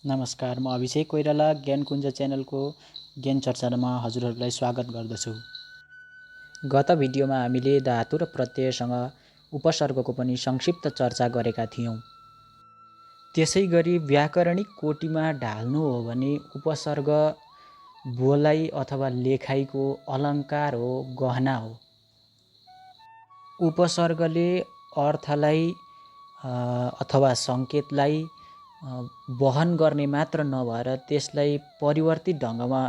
नमस्कार, म अभिषेक कोइराला ज्ञानकुञ्ज च्यानलको ज्ञान चर्चामा हजुरहरूलाई स्वागत गर्दछु। गत भिडियोमा हामीले धातु र प्रत्ययसँग उपसर्गको पनि संक्षिप्त चर्चा गरेका थियौँ। त्यसै गरी व्याकरणिक कोटिमा ढाल्नु हो भने उपसर्ग बोलाइ अथवा लेखाइको अलङ्कार हो, गहना हो। उपसर्गले अर्थलाई अथवा सङ्केतलाई वहन गर्ने मात्र नभएर त्यसलाई परिवर्तित ढङ्गमा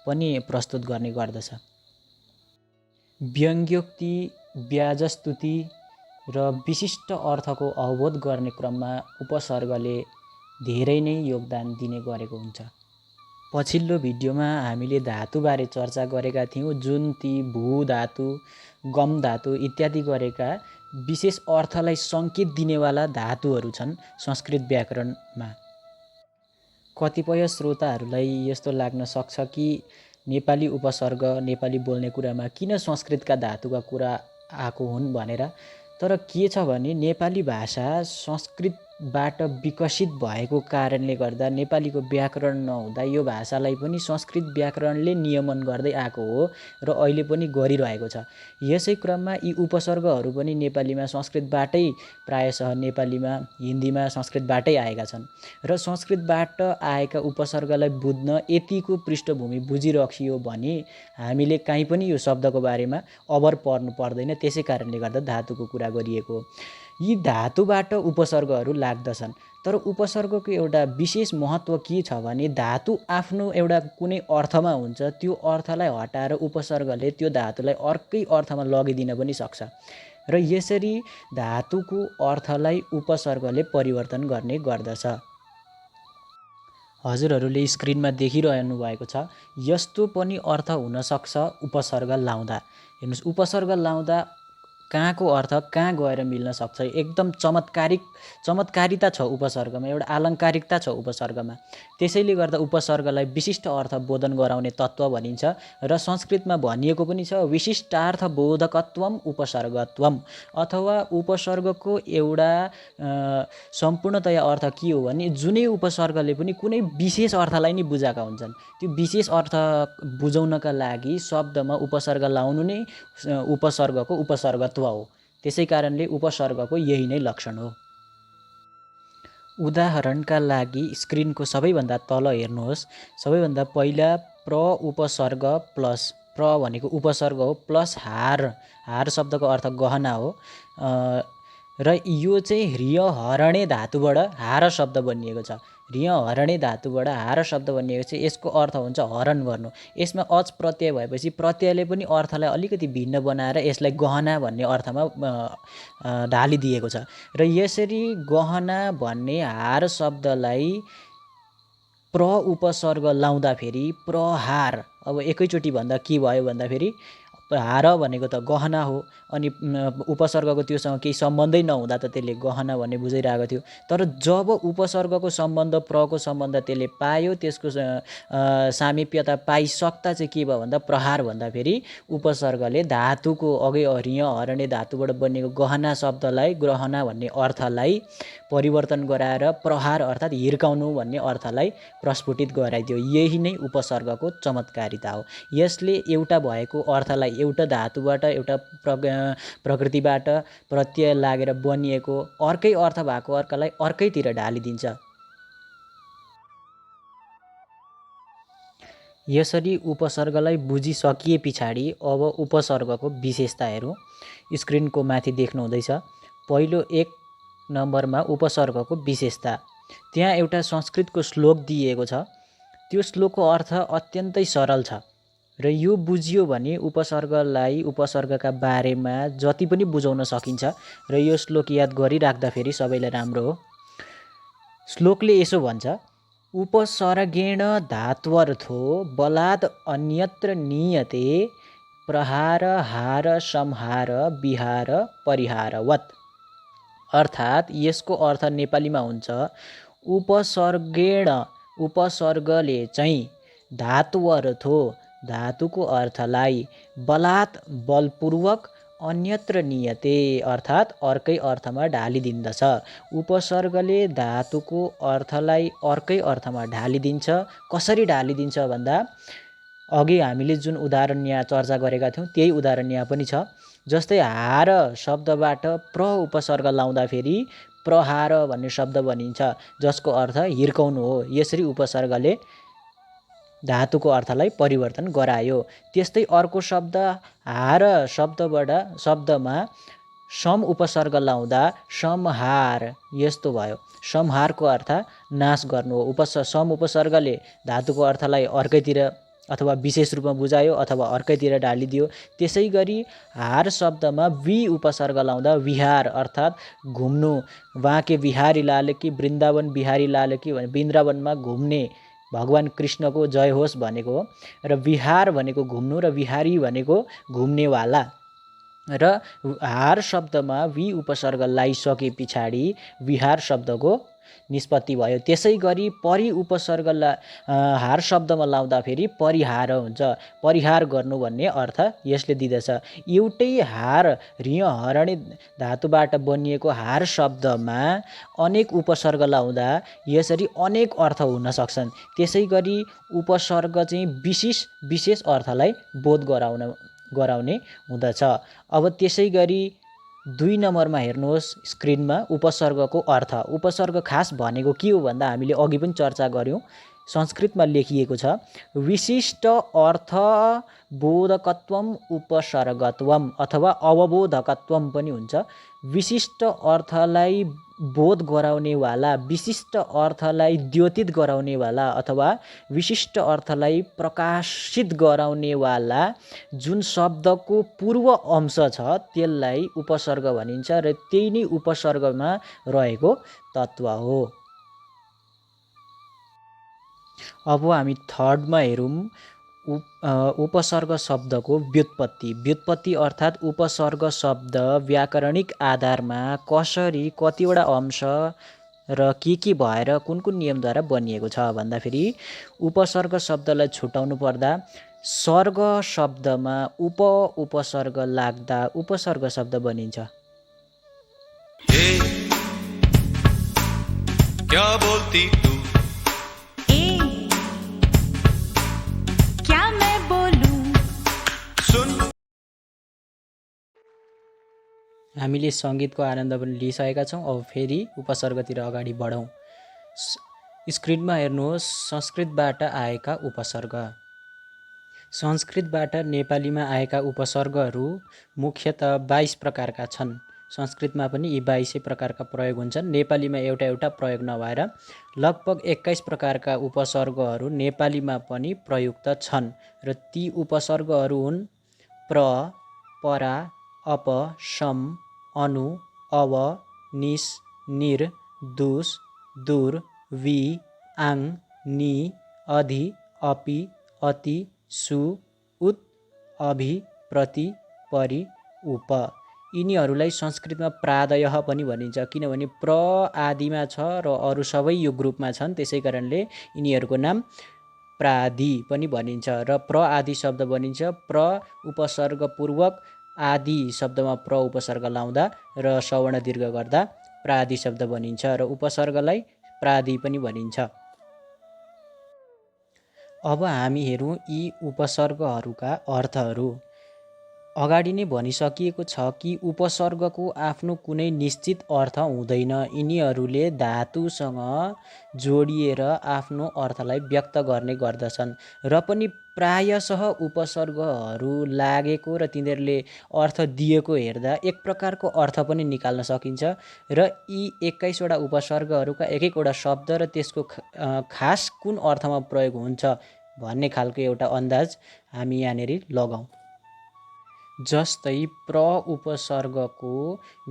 पनि प्रस्तुत गर्ने गर्दछ। व्यङ्ग्योक्ति, व्याजस्तुति र विशिष्ट अर्थको अवबोध गर्ने क्रममा उपसर्गले धेरै नै योगदान दिने गरेको हुन्छ। पछिल्लो भिडियोमा हामीले धातुबारे चर्चा गरेका थियौँ, जुन ती भू धातु, गम धातु इत्यादि गरेका विशेष अर्थलाई सङ्केत दिनेवाला धातुहरू छन् संस्कृत व्याकरणमा। कतिपय श्रोताहरूलाई यस्तो लाग्न सक्छ कि नेपाली उपसर्ग, नेपाली बोल्ने कुरामा किन संस्कृतका धातुका कुरा आएको हुन् भनेर। तर के छ भने नेपाली भाषा संस्कृतबाट विकसित भएको कारणले गर्दा नेपालीको व्याकरण नहुँदा यो भाषालाई पनि संस्कृत व्याकरणले नियमन गर्दै आएको हो र अहिले पनि गरिरहेको छ। यसै क्रममा यी उपसर्गहरू पनि नेपालीमा संस्कृतबाटै प्रायशः नेपालीमा, हिन्दीमा संस्कृतबाटै आएका छन् र संस्कृतबाट आएका उपसर्गलाई बुझ्न यतिको पृष्ठभूमि बुझिराखियो भने हामीले काहीँ पनि यो शब्दको बारेमा अबर पर्नु पर्दैन। त्यसै कारणले गर्दा धातुको कुरा गरिएको हो। यी धातुबाट उपसर्गहरू लाग्दछन्, तर उपसर्गको एउटा विशेष महत्त्व के छ भने धातु आफ्नो एउटा कुनै अर्थमा हुन्छ, त्यो अर्थलाई हटाएर उपसर्गले त्यो धातुलाई अर्कै अर्थमा लगिदिन पनि सक्छ र यसरी धातुको अर्थलाई उपसर्गले परिवर्तन गर्ने गर्दछ। हजुरहरूले स्क्रिनमा देखिरहनु भएको छ, यस्तो पनि अर्थ हुनसक्छ उपसर्ग लाउँदा। हेर्नुहोस्, उपसर्ग लाउँदा कहाँको अर्थ कहाँ गएर मिल्न सक्छ। एकदम चमत्कारिता छ उपसर्गमा, एउटा आलङ्कारिकता छ उपसर्गमा। त्यसैले गर्दा उपसर्गलाई विशिष्ट अर्थ बोधन गराउने तत्त्व भनिन्छ र संस्कृतमा भनिएको पनि छ विशिष्टार्थ बोधकत्वम उपसर्गत्वम, अथवा उपसर्गको एउटा सम्पूर्णतया अर्थ के हो भने जुनै उपसर्गले पनि कुनै विशेष अर्थलाई नै बुझाएका हुन्छन्। त्यो विशेष अर्थ बुझाउनका लागि शब्दमा उपसर्ग लाउनु नै उपसर्गको उपसर्गत्व हो। त्यसै कारणले उपसर्गको यही नै लक्षण हो। उदाहरणका लागि स्क्रिनको सबैभन्दा तल हेर्नुहोस्। सबैभन्दा पहिला प्र उपसर्ग प्लस, प्र भनेको उपसर्ग हो, प्लस हार, हार शब्दको अर्थ गहना हो र यो चाहिँ ह्रियहरणे धातुबाट हार शब्द बनिएको छ। ह्रियहरणे धातुबाट हार शब्द बनिएको छ। यसको अर्थ हुन्छ हरण गर्नु। यसमा अच प्रत्यय भएपछि प्रत्ययले पनि अर्थलाई अलिकति भिन्न बनाएर यसलाई गहना भन्ने अर्थमा ढालिदिएको छ र यसरी गहना भन्ने हार शब्दलाई प्र उपसर्ग लाउँदाखेरि प्रहार, अब एकैचोटि भन्दा के भयो भन्दाखेरि हार भनेको त गहना हो, अनि उपसर्गको त्योसँग केही सम्बन्धै नहुँदा त त्यसले गहना भन्ने बुझाइरहेको थियो। तर जब उपसर्गको सम्बन्ध, प्रको सम्बन्ध त्यसले पायो, त्यसको सामिप्यता पाइसक्दा चाहिँ के भयो भन्दा प्रहार भन्दाखेरि उपसर्गले धातुको अघि ह्रियहरणे धातुबाट बनेको गहना शब्दलाई, गहना भन्ने अर्थलाई परिवर्तन गराएर प्रहार अर्थात् हिर्काउनु भन्ने अर्थलाई प्रस्फुटित गराइदियो। यही नै उपसर्गको चमत्कारिता हो। यसले एउटा भएको अर्थलाई एउटा धातुबाट, एउटा प्रकृतिबाट प्रत्यय लागेर बनिएको अर्कै अर्थ भएको अर्कालाई अर्कैतिर ढालिदिन्छ। यसरी उपसर्गलाई बुझिसकिए पछाडि अब उपसर्गको विशेषता हेरौँ। स्क्रिनको माथि देख्नुहुँदैछ पहिलो 1 नम्बरमा उपसर्गको विशेषता। त्यहाँ एउटा संस्कृतको श्लोक दिएको छ। त्यो श्लोकको अर्थ अत्यन्तै सरल छ र यो बुझियो भने उपसर्गलाई, उपसर्गका बारेमा जति पनि बुझाउन सकिन्छ र यो श्लोक याद गरिराख्दाखेरि सबैलाई राम्रो हो। श्लोकले यसो भन्छ, उपसर्गेण धात्वर्थो बलात् अन्यत्र नीयते प्रहार हार संहार विहार परिहारवत्। अर्थात् यसको अर्थ नेपालीमा हुन्छ उपसर्गेण, उपसर्गले चाहिँ धात्वर्थो, धातुको अर्थलाई बलात् बलपूर्वक अन्यत्र नियते अर्थात् अर्कै अर्थमा ढालिदिन्दछ। उपसर्गले धातुको अर्थलाई अर्कै अर्थमा ढालिदिन्छ। कसरी ढालिदिन्छ भन्दा अघि हामीले जुन उदाहरण यहाँ चर्चा गरेका थियौँ त्यही उदाहरण यहाँ पनि छ। जस्तै हार शब्दबाट प्र उपसर्ग लाउँदाखेरि प्रहार भन्ने शब्द बनिन्छ, जसको अर्थ हिर्काउनु हो। यसरी उपसर्गले धातुको अर्थलाई परिवर्तन गरायो। त्यस्तै अर्को शब्द हार शब्दमा सम उपसर्ग लाउँदा संहार यस्तो भयो। संहारको अर्थ नाश गर्नु हो। सम उपसर्गले धातुको अर्थलाई अर्कैतिर अथवा विशेष रूपमा बुझायो अथवा अर्कैतिर ढालिदियो। त्यसै गरी हार शब्दमा वि उपसर्ग लाउँदा विहार अर्थात् घुम्नु, वाँके बिहारी लाल कि वृन्दावन बिहारी लाल कि भने वृन्दावनमा घुम्ने भगवान कृष्णको जय होस् भनेको हो। र विहार भनेको घुम्नु र विहारी भनेको घुम्नेवाला। र हार शब्दमा वि उपसर्ग लगाइसके पछाडि विहार शब्दको निष्पत्ति भयो। त्यसै गरी परि उपसर्ग हार शब्दमा लाउँदाखेरि परिहार हुन्छ। परिहार गर्नु भन्ने अर्थ यसले दिँदछ। एउटै हार ऋण हरणे धातुबाट बनिएको हार शब्दमा अनेक उपसर्ग लाउँदा यसरी अनेक अर्थ हुन सक्छन्। त्यसै गरी उपसर्ग चाहिँ विशेष अर्थलाई बोध गराउने हुँदछ। अब त्यसै गरी 2 नम्बरमा हेर्नुहोस् स्क्रिनमा उपसर्गको अर्थ। उपसर्ग खास भनेको के हो भन्दा हामीले अघि पनि चर्चा गऱ्यौँ। संस्कृतमा लेखिएको छ विशिष्ट अर्थ बोधकत्वम उपसर्गत्वम अथवा अवबोधकत्वम पनि हुन्छ। विशिष्ट अर्थलाई बोध गराउनेवाला, विशिष्ट अर्थलाई द्योतित गराउनेवाला अथवा विशिष्ट अर्थलाई प्रकाशित गराउनेवाला जुन शब्दको पूर्व अंश छ त्यसलाई उपसर्ग भनिन्छ र त्यही नै उपसर्गमा रहेको तत्त्व हो। अब हामी थर्डमा हेरौँ उपसर्ग शब्दको व्युत्पत्ति। व्युत्पत्ति अर्थात् उपसर्ग शब्द व्याकरणिक आधारमा कसरी कतिवटा अंश र के भएर कुन नियमद्वारा बनिएको छ भन्दाखेरि उपसर्ग शब्दलाई छुटाउनु पर्दा सर्ग शब्दमा उपसर्ग लाग्दा उपसर्ग शब्द बनिन्छ। क्या बोलती तू? क्या मैं बोलूं? सुन। हामीले सङ्गीतको आनन्द पनि लिइसकेका छौँ। अब फेरि उपसर्गतिर अगाडि बढौँ। स्क्रिनमा हेर्नुहोस् संस्कृतबाट आएका उपसर्ग। संस्कृतबाट नेपालीमा आएका उपसर्गहरू मुख्यतः 22 प्रकारका छन्। संस्कृतमा पनि यी 22 प्रकारका प्रयोग हुन्छन्। नेपालीमा एउटा प्रयोग नभएर लगभग 21 प्रकारका उपसर्गहरू नेपालीमा पनि प्रयुक्त छन् र ती उपसर्गहरू हुन् प्र, परा, अप, सम, अनु, अव, निस, निर, दुस, दुर, वि, आङ, नि, अधि, अपि, अति, सु, उत, अभि, प्रति, परि, उप। यिनीहरूलाई संस्कृतमा प्रादयः पनि भनिन्छ किनभने प्र आदिमा छ र अरू सबै यो ग्रुपमा छन्। त्यसै कारणले यिनीहरूको नाम प्रादि पनि भनिन्छ र प्र आदि शब्द बनिन्छ। प्र उपसर्गपूर्वक आदि शब्दमा प्र उपसर्ग लाउँदा र सवर्ण दीर्घ गर्दा प्रादि शब्द बनिन्छ र उपसर्गलाई प्रादि पनि भनिन्छ। अब हामी हेरौँ यी उपसर्गहरूका अर्थहरू। अगाडि नै भनिसकिएको छ कि उपसर्गको आफ्नो कुनै निश्चित अर्थ हुँदैन। यिनीहरूले धातुसँग जोडिएर आफ्नो अर्थलाई व्यक्त गर्ने गर्दछन् र पनि प्रायशः उपसर्गहरू लागेको र तिनीहरूले अर्थ दिएको हेर्दा एक प्रकारको अर्थ पनि निकाल्न सकिन्छ र यी 21 वटा उपसर्गहरूका एक-एकवटा शब्द र त्यसको खास कुन अर्थमा प्रयोग हुन्छ भन्ने खालको एउटा अन्दाज हामी यहाँनिर लगाउँ। जस्तै प्र उपसर्गको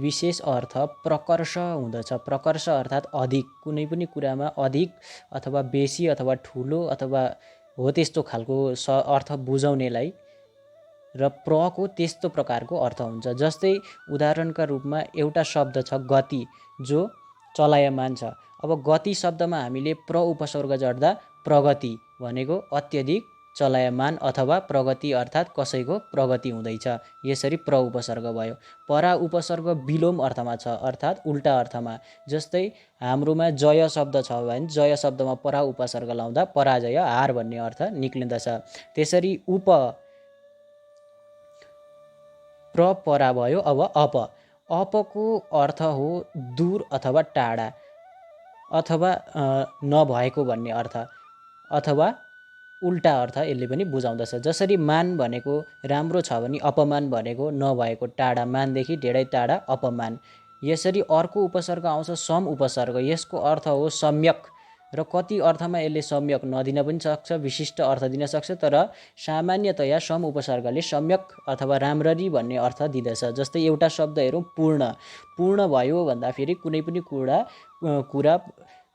विशेष अर्थ प्रकर्ष हुँदछ। प्रकर्ष अर्थात् अधिक, कुनै पनि कुरामा अधिक अथवा बेसी अथवा ठुलो अथवा हो त्यस्तो खालको अर्थ बुझाउनेलाई र प्रको त्यस्तो प्रकारको अर्थ हुन्छ। जस्तै उदाहरणका रूपमा एउटा शब्द छ गति जो चलायमान छ। अब गति शब्दमा हामीले प्र उपसर्ग जोड्दा प्रगति भनेको अत्यधिक चलायमान अथवा प्रगति अर्थात् कसैको प्रगति हुँदैछ, यसरी प्र उपसर्ग भयो। परा उपसर्ग विलोम अर्थमा छ, अर्थात् उल्टा अर्थमा। जस्तै हाम्रोमा जय शब्द छ भने जय शब्दमा परा उपसर्ग लाउँदा पराजय, हार भन्ने अर्थ निक्लिँदछ। त्यसरी प्रपरा भयो। अब अपको अर्थ हो दूर अथवा टाढा अथवा नभएको भन्ने अर्थ, अथवा उल्टा अर्थ यसले पनि बुझाउँदछ। जसरी मान भनेको राम्रो छ भने अपमान भनेको नभएको, टाढा, मानदेखि धेरै टाढा, अपमान। यसरी अर्को उपसर्ग आउँछ सम उपसर्ग। यसको अर्थ हो सम्यक, र कति अर्थमा यसले सम्यक नदिन पनि सक्छ, विशिष्ट अर्थ दिन सक्छ, तर सामान्यतया सम उपसर्गले सम्यक अथवा राम्ररी भन्ने अर्थ दिँदछ। जस्तै एउटा शब्द हेरौँ, पूर्ण भयो भन्दाखेरि कुनै पनि कुरा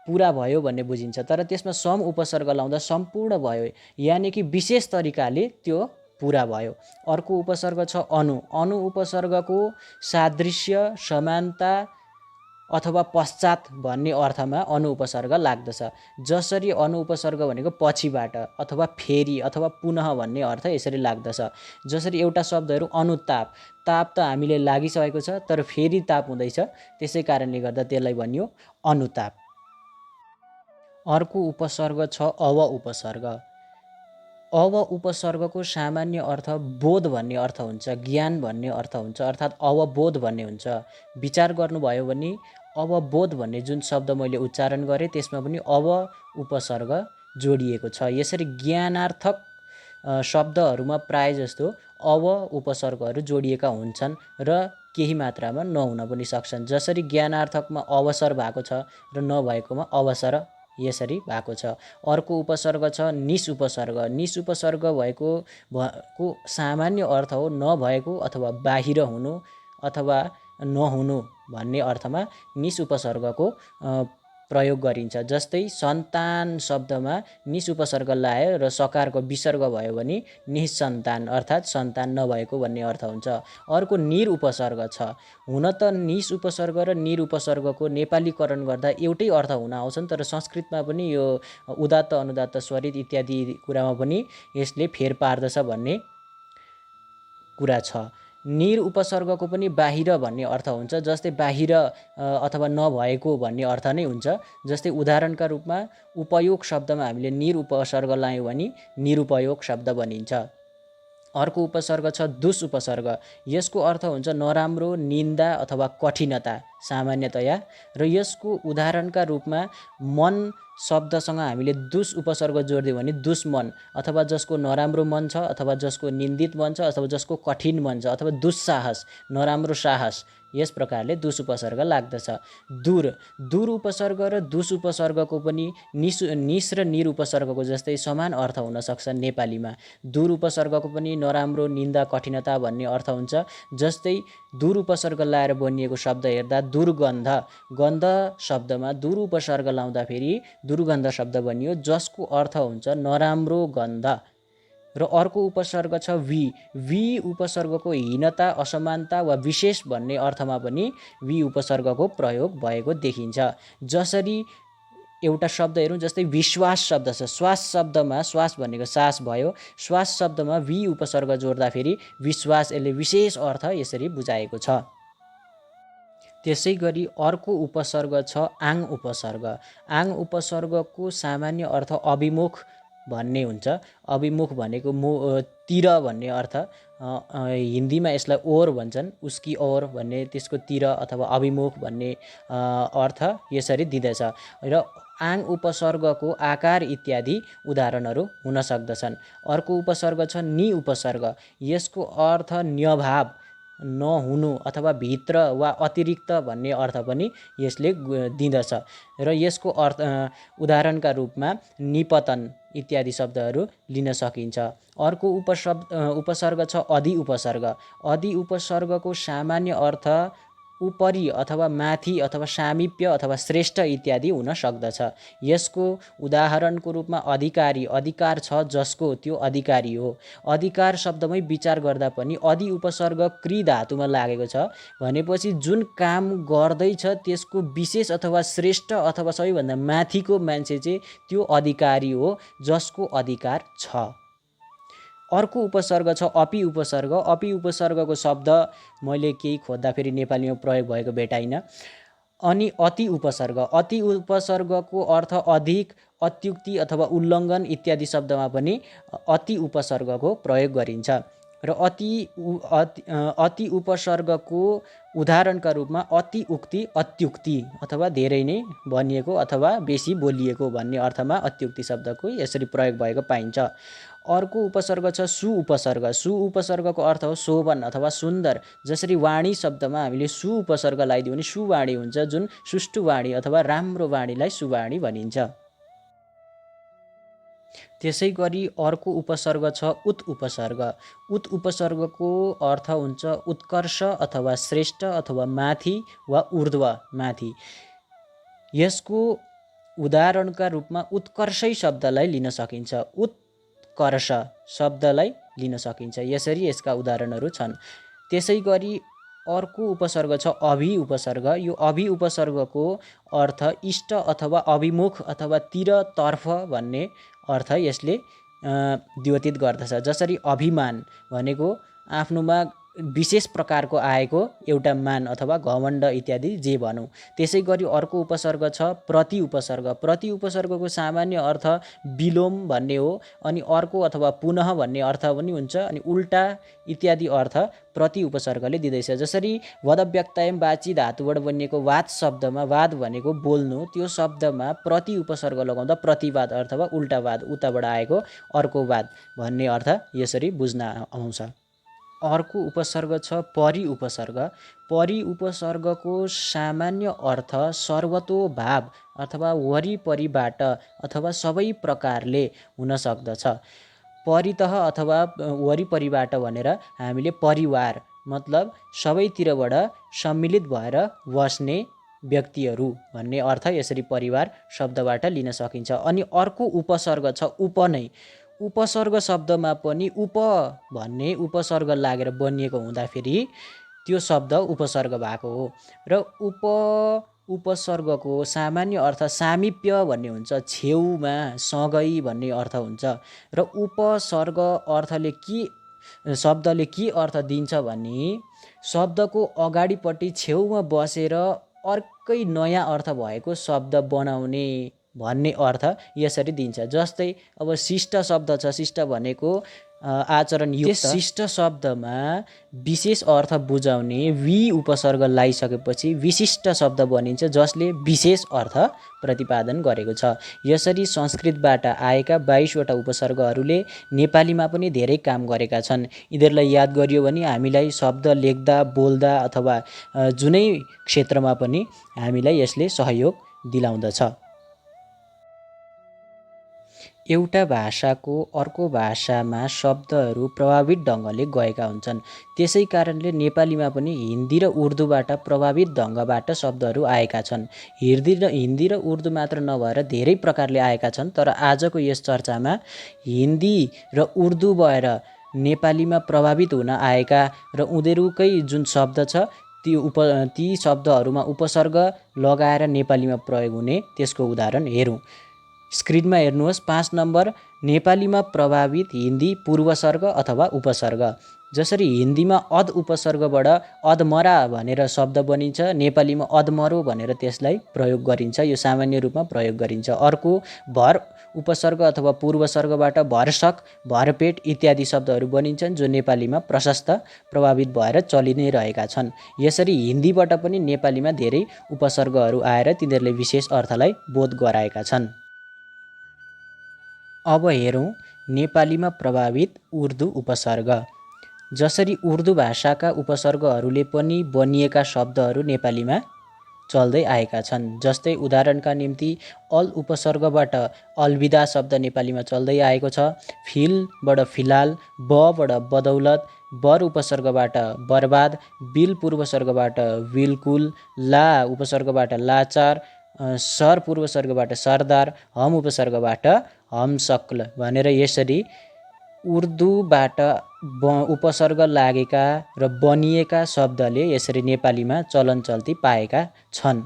पुरा भयो भन्ने बुझिन्छ, तर त्यसमा सम उपसर्ग लाउँदा सम्पूर्ण भयो, यानि कि विशेष तरिकाले त्यो पुरा भयो। अर्को उपसर्ग छ अनु उपसर्गको सादृश्य, समानता अथवा पश्चात भन्ने अर्थमा अनु उपसर्ग लाग्दछ। जसरी अनु उपसर्ग भनेको पछिबाट अथवा फेरि अथवा पुनः भन्ने अर्थ यसरी लाग्दछ। जसरी एउटा शब्दहरू अनुताप, ताप त हामीले लागिसकेको छ तर फेरि ताप हुँदैछ, त्यसै कारणले गर्दा त्यसलाई भनियो अनुताप। अर्को उपसर्ग छ अव उपसर्ग। अव उपसर्गको सामान्य अर्थ बोध भन्ने अर्थ हुन्छ, ज्ञान भन्ने अर्थ हुन्छ, अर्थात् अवबोध भन्ने हुन्छ। विचार गर्नुभयो भने अवबोध भन्ने जुन शब्द मैले उच्चारण गरेँ त्यसमा पनि अव उपसर्ग जोडिएको छ। यसरी ज्ञानार्थक शब्दहरूमा प्राय जस्तो अव उपसर्गहरू जोडिएका हुन्छन् र केही मात्रामा नहुन पनि सक्छन्। जसरी ज्ञानार्थकमा अवसर भएको छ र नभएकोमा अवसर यसरी भएको छ। अर्को उपसर्ग छ निस उपसर्ग। निस उपसर्ग भएको सामान्य अर्थ हो नभएको अथवा बाहिर हुनु अथवा नहुनु भन्ने अर्थमा निस उपसर्गको प्रयोग गरिन्छ। जस्तै सन्तान शब्दमा निस उपसर्ग लायो र सकारको विसर्ग भयो भने निसन्तान अर्थात् सन्तान नभएको भन्ने अर्थ हुन्छ। अर्को निर उपसर्ग छ। हुन त निस उपसर्ग र निर उपसर्गको नेपालीकरण गर्दा एउटै अर्थ हुन आउँछन्, तर संस्कृतमा पनि यो उदात्त अनुदात्त स्वरित इत्यादि कुरामा पनि यसले फेर पार्दछ भन्ने कुरा छ। निर उपसर्गको पनि बाहिर भन्ने अर्थ हुन्छ। जस्तै बाहिर अथवा नभएको भन्ने अर्थ नै हुन्छ। जस्तै उदाहरणका रूपमा उपयोग शब्दमा हामीले निर उपसर्ग लायौँ भने निरुपयोग शब्द बनिन्छ। अर्को उपसर्ग छ दुस उपसर्ग। यसको अर्थ हुन्छ नराम्रो, निन्दा अथवा कठिनता सामान्यतया, र यसको उदाहरणका रूपमा मन शब्दसँग हामीले दुस उपसर्ग जोडिदियो भने दुश्मन, अथवा जसको नराम्रो मन छ अथवा जसको निन्दित मन छ अथवा जसको कठिन मन छ, अथवा दुस्साहस, नराम्रो साहस, यस प्रकारले दुस उपसर्ग लाग्दछ। दूर उपसर्ग र दुस उपसर्गको पनि निस र निर उपसर्गको जस्तै समान अर्थ हुन सक्छ नेपालीमा। दूर उपसर्गको पनि नराम्रो, निन्दा, कठिनता भन्ने अर्थ हुन्छ। जस्तै दूर उपसर्ग लाएर बनिएको शब्द हेर्दा दुर्गन्ध, गन्ध शब्दमा दूर उपसर्ग लाउँदाखेरि दुर्गन्ध शब्द बनियो, जसको अर्थ हुन्छ नराम्रो गन्ध। र अर्को उपसर्ग छ वी उपसर्गको हीनता, असमानता वा विशेष भन्ने अर्थमा पनि वी उपसर्गको प्रयोग भएको देखिन्छ। जसरी एउटा शब्द हेरौँ, जस्तै विश्वास शब्द छ। श्वास शब्दमा श्वास भनेको सास भयो, श्वास शब्दमा वी उपसर्ग जोड्दाखेरि विश्वास, यसले विशेष अर्थ यसरी बुझाएको छ। त्यसै गरी अर्को उपसर्ग छ आङ उपसर्ग। आङ उपसर्गको सामान्य अर्थ अभिमुख भन्ने हुन्छ। अभिमुख भनेको तिर भन्ने अर्थ। हिन्दीमा यसलाई ओर भन्छन्, उसकी ओर भन्ने, त्यसको तिर अथवा अभिमुख भन्ने अर्थ यसरी दिँदछ। र आङ उपसर्गको आकार इत्यादि उदाहरणहरू हुन सक्दछन्। अर्को उपसर्ग छ नि उपसर्ग। यसको अर्थ न्यभाव, नहुनु अथवा भित्र वा अतिरिक्त भन्ने अर्थ पनि यसले दिँदछ। र यसको अर्थ उदाहरणका रूपमा निपतन इत्यादि शब्दहरू लिन सकिन्छ। अर्को उपसर्ग छ अधि उपसर्ग। अधि उपसर्गको सामान्य अर्थ उपरि अथवा माथि अथवा सामिप्य अथवा श्रेष्ठ इत्यादि हुन सक्दछ। यसको उदाहरणको रूपमा अधिकारी, अधिकार छ जसको, त्यो अधिकारी हो। अधिकार शब्दमै विचार गर्दा पनि अधि उपसर्ग क्रि धातुमा लागेको छ भनेपछि जुन काम गर्दैछ त्यसको विशेष अथवा श्रेष्ठ अथवा सबैभन्दा माथिको मान्छे चाहिँ त्यो अधिकारी हो जसको अधिकार छ। अर्को उपसर्ग छ अपि उपसर्ग। अपि उपसर्गको शब्द मैले केही खोज्दाखेरि नेपालीमा प्रयोग भएको भेटाइनँ। अनि अति उपसर्ग। अति उपसर्गको अर्थ अधिक, अत्युक्ति अथवा उल्लङ्घन इत्यादि शब्दमा पनि अति उपसर्गको प्रयोग गरिन्छ। र अति उपसर्गको उदाहरणका रूपमा अति उक्ति, अत्युक्ति अथवा धेरै नै भनिएको अथवा बेसी बोलिएको भन्ने अर्थमा अत्युक्ति शब्दको यसरी प्रयोग भएको पाइन्छ। अर्को उपसर्ग छ सु उपसर्ग। सु उपसर्गको अर्थ हो शोभन अथवा सुन्दर। जसरी वाणी शब्दमा हामीले सु उपसर्ग लगाइदियो भने सुवाणी हुन्छ, जुन सुष्टु वाणी अथवा राम्रो वाणीलाई सुवाणी भनिन्छ। त्यसै गरी अर्को उपसर्ग छ उत उपसर्ग। उत उपसर्गको अर्थ हुन्छ उत्कर्ष अथवा श्रेष्ठ अथवा माथि वा ऊर्ध्व माथि। यसको उदाहरणका रूपमा उत्कर्षै शब्दलाई लिन सकिन्छ, उत्कर्ष शब्दलाई लिन सकिन्छ। यसरी यसका उदाहरणहरू छन्। त्यसै गरी अर्को उपसर्ग छ अभि उपसर्ग। यो अभि उपसर्गको अर्थ इष्ट अथवा अभिमुख अथवा तिरतर्फ भन्ने अर्थ यसले द्योतित गर्दछ। जसरी अभिमान भनेको आफ्नोमा विशेष प्रकारको आएको एउटा मान अथवा घमण्ड इत्यादि जे भनौँ। त्यसै गरी अर्को उपसर्ग छ प्रति उपसर्ग। प्रति उपसर्गको सामान्य अर्थ विलोम भन्ने हो, अनि अर्को अथवा पुनः भन्ने अर्थ पनि हुन्छ, अनि उल्टा इत्यादि अर्थ प्रति उपसर्गले दिँदैछ। जसरी वदव्यक्तायम वाची धातुबाट बनिएको वाद शब्दमा वाद भनेको बोल्नु, त्यो शब्दमा प्रति उपसर्ग लगाउँदा प्रतिवाद अथवा उल्टावाद, उताबाट आएको अर्को वाद भन्ने अर्थ यसरी बुझ्न आउँछ। अर्को उपसर्ग छ परि उपसर्ग। परि उपसर्गको सामान्य अर्थ सर्वतोभाव अथवा वरिपरिबाट अथवा सबै प्रकारले हुन सक्दछ। परितः अथवा वरिपरिबाट भनेर हामीले परिवार मतलब सबैतिरबाट सम्मिलित भएर बस्ने व्यक्तिहरू भन्ने अर्थ यसरी परिवार शब्दबाट लिन सकिन्छ। अनि अर्को उपसर्ग छ उप नै। उपसर्ग शब्दमा पनि उप भन्ने उपसर्ग लागेर बनिएको हुँदाखेरि त्यो शब्द उपसर्ग भएको हो। र उपसर्गको सामान्य अर्थ सामिप्य भन्ने हुन्छ, छेउमा, सँगै भन्ने अर्थ हुन्छ। र उपसर्ग अर्थले शब्दले के अर्थ दिन्छ भने शब्दको अगाडिपट्टि छेउमा बसेर अर्कै नयाँ अर्थ भएको शब्द बनाउने भन्ने अर्थ यसरी दिन्छ। जस्तै अब शिष्ट शब्द छ। शिष्ट भनेको आचरण युक्त। शिष्ट शब्दमा विशेष अर्थ बुझाउने वि उपसर्ग लगाइसकेपछि विशिष्ट शब्द बनिन्छ, जसले विशेष अर्थ प्रतिपादन गरेको छ। यसरी संस्कृतबाट आएका 22वटा उपसर्गहरूले नेपालीमा पनि धेरै काम गरेका छन्। यिनीहरूलाई याद गरियो भने हामीलाई शब्द लेख्दा, बोल्दा अथवा जुनै क्षेत्रमा पनि हामीलाई यसले सहयोग दिलाउँदछ। एउटा भाषाको अर्को भाषामा शब्दहरू प्रभावित ढङ्गले गएका हुन्छन्। त्यसै कारणले नेपालीमा पनि हिन्दी र उर्दूबाट प्रभावित ढङ्गबाट शब्दहरू आएका छन्। हिन्दी र उर्दू मात्र नभएर धेरै प्रकारले आएका छन्। तर आजको यस चर्चामा हिन्दी र उर्दू भएर नेपालीमा प्रभावित हुन आएका र उनीहरूकै जुन शब्द छ ती शब्दहरूमा उपसर्ग लगाएर नेपालीमा प्रयोग हुने त्यसको उदाहरण हेरौँ। स्क्रिनमा हेर्नुहोस् 5 नम्बर, नेपालीमा प्रभावित हिन्दी पूर्वसर्ग अथवा उपसर्ग। जसरी हिन्दीमा अध उपसर्गबाट अधमरा भनेर शब्द बनिन्छ, नेपालीमा अधमरो भनेर त्यसलाई प्रयोग गरिन्छ। यो सामान्य रूपमा प्रयोग गरिन्छ। अर्को भर उपसर्ग अथवा पूर्वसर्गबाट भरसक, भरपेट इत्यादि शब्दहरू बनिन्छन्, जो नेपालीमा प्रशस्त प्रभावित भएर चलि नै रहेका छन्। यसरी हिन्दीबाट पनि नेपालीमा धेरै उपसर्गहरू आएर तिनीहरूले विशेष अर्थलाई बोध गराएका छन्। अब हेरौँ नेपालीमा प्रभावित उर्दू उपसर्ग। जसरी उर्दू भाषाका उपसर्गहरूले पनि बनिएका शब्दहरू नेपालीमा चल्दै आएका छन्। जस्तै उदाहरणका निम्ति अल उपसर्गबाट अलविदा शब्द नेपालीमा चल्दै आएको छ। फिलबाट फिलहाल, बबाट बदौलत, बर उपसर्गबाट बर्बाद, बिल पूर्वसर्गबाट बिल्कुल, ला उपसर्गबाट लाचार, सर पूर्वसर्गबाट सरदार, हम उपसर्गबाट हमशक्ल भनेर यसरी उर्दूबाट उपसर्ग लागेका र बनिएका शब्दले यसरी नेपालीमा चलन चल्ती पाएका छन्।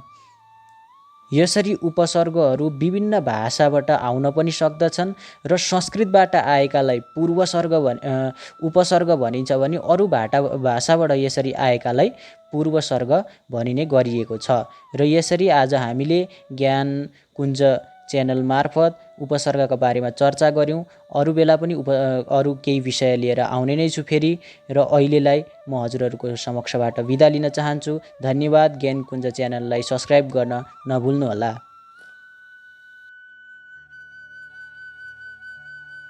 यसरी उपसर्गहरू विभिन्न भाषाबाट आउन पनि सक्दछन् र संस्कृतबाट आएकालाई उपसर्ग भनिन्छ भने अरू भाषाबाट यसरी आएकालाई पूर्वसर्ग भनिने गरिएको छ। र यसरी आज हामीले ज्ञान कुञ्ज च्यानल मार्फत उपसर्गका बारेमा चर्चा गऱ्यौँ। अरू बेला पनि अरू केही विषय लिएर आउने नै छु फेरि। र अहिलेलाई म हजुरहरूको समक्षबाट बिदा लिन चाहन्छु। धन्यवाद। ज्ञान कुञ्ज च्यानललाई सब्सक्राइब गर्न नभुल्नुहोला।